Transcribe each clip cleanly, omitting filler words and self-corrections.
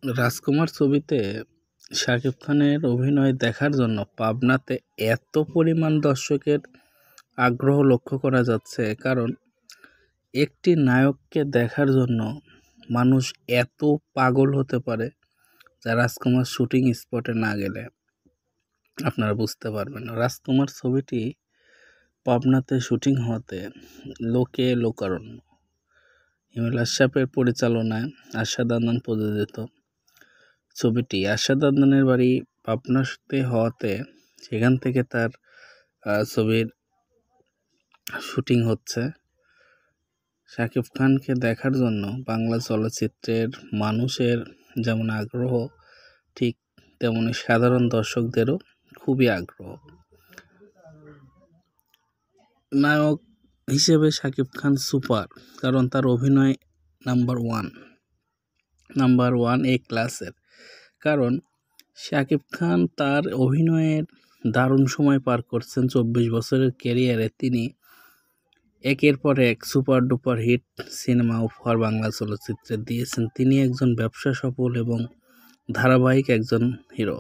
রাজকুমার ছবিতে শাকিব খানের অভিনয় দেখার জন্য পাবনাতে এত পরিমাণ দর্শকের আগ্রহ লক্ষ্য করা যাচ্ছে। কারণ একটি নায়ককে দেখার জন্য মানুষ এত পাগল হতে পারে যা রাজকুমার শুটিং স্পটে না গেলে আপনারা বুঝতে পারবেন না। রাজকুমার ছবিটি পাবনাতে শুটিং হতে লোকে লোকারণ্য। হিমেল আশরাফের পরিচালনায় আরশাদ আদনান প্রযোজিত ছবিটি আরশাদ আদনানের বাড়ি পাবনাতে হওয়াতে সেখান থেকে তার ছবির শুটিং হচ্ছে। শাকিব খানকে দেখার জন্য বাংলা চলচ্চিত্রের মানুষের যেমন আগ্রহ, ঠিক তেমনি সাধারণ দর্শকদেরও খুবই আগ্রহ। নায়ক হিসেবে শাকিব খান সুপার, কারণ তার অভিনয় নাম্বার ওয়ান এ ক্লাসের। কারণ শাকিব খান তার অভিনয়ের দারুণ সময় পার করছেন। 24 বছরের ক্যারিয়ারে তিনি একের পর এক সুপার ডুপার হিট সিনেমা উপহার বাংলা চলচ্চিত্রে দিয়েছেন। তিনি একজন ব্যবসা সফল এবং ধারাবাহিক একজন হিরো,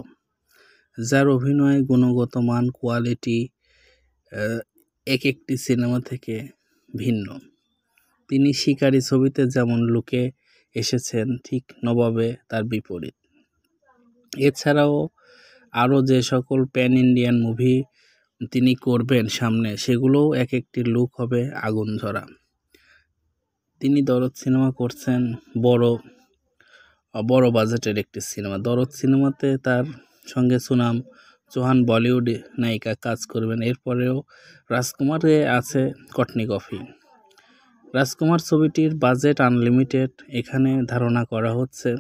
যার অভিনয় গুণগত মান, কোয়ালিটি এক একটি সিনেমা থেকে ভিন্ন। তিনি শিকারী ছবিতে যেমন লুকে এসেছেন, ঠিক নবাবে তার বিপরীত। এছাড়াও আরও যে সকল প্যান ইন্ডিয়ান মুভি তিনি করবেন সামনে, সেগুলোও এক একটি লুক হবে আগুন ঝরা। তিনি দরদ সিনেমা করছেন, বড় বাজেটের একটি সিনেমা। দরদ সিনেমাতে তার সঙ্গে সুনাম চৌহান বলিউড নায়িকা কাজ করবেন। এরপরেও রাজকুমারে আছে কটনি কফি। রাজকুমার ছবিটির বাজেট আনলিমিটেড। এখানে ধারণা করা হচ্ছে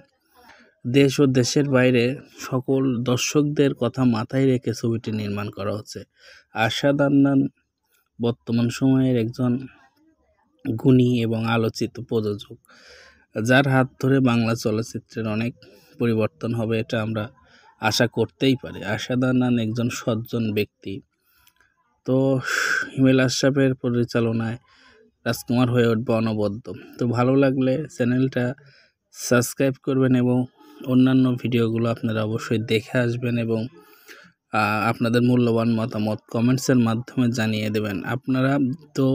দেশ ও দেশের বাইরে সকল দর্শকদের কথা মাথায় রেখে ছবিটি নির্মাণ করা হচ্ছে। আরশাদ আদনান বর্তমান সময়ের একজন গুণী এবং আলোচিত প্রযোজক, যার হাত ধরে বাংলা চলচ্চিত্রের অনেক পরিবর্তন হবে, এটা আমরা আশা করতেই পারি। আরশাদ আদনান একজন সজ্জন ব্যক্তি। তো হিমেল আশরাফের পরিচালনায় রাজকুমার হয়ে উঠবে অনবদ্য। তো ভালো লাগলে চ্যানেলটা সাবস্ক্রাইব করবেন এবং অন্যান্য ভিডিওগুলো আপনারা অবশ্যই দেখে আসবেন এবং আপনাদের মূল্যবান মতামত কমেন্টসের মাধ্যমে জানিয়ে দেবেন। আপনারা তো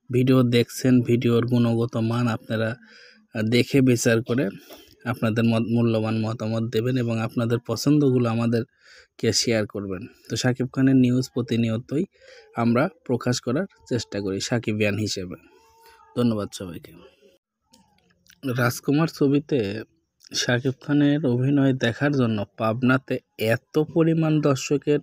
ভিডিও দেখছেন, ভিডিওর গুণগত মান আপনারা দেখে বিচার করে আপনাদের মূল্যবান মতামত দেবেন এবং আপনাদের পছন্দগুলো আমাদেরকে শেয়ার করবেন। তো শাকিব খানের নিউজ প্রতিনিয়তই আমরা প্রকাশ করার চেষ্টা করি সাকিবিয়ান হিসেবে। ধন্যবাদ সবাইকে। রাজকুমার ছবিতে শাকিব খানের অভিনয় দেখার জন্য পাবনাতে এত পরিমাণ দর্শকের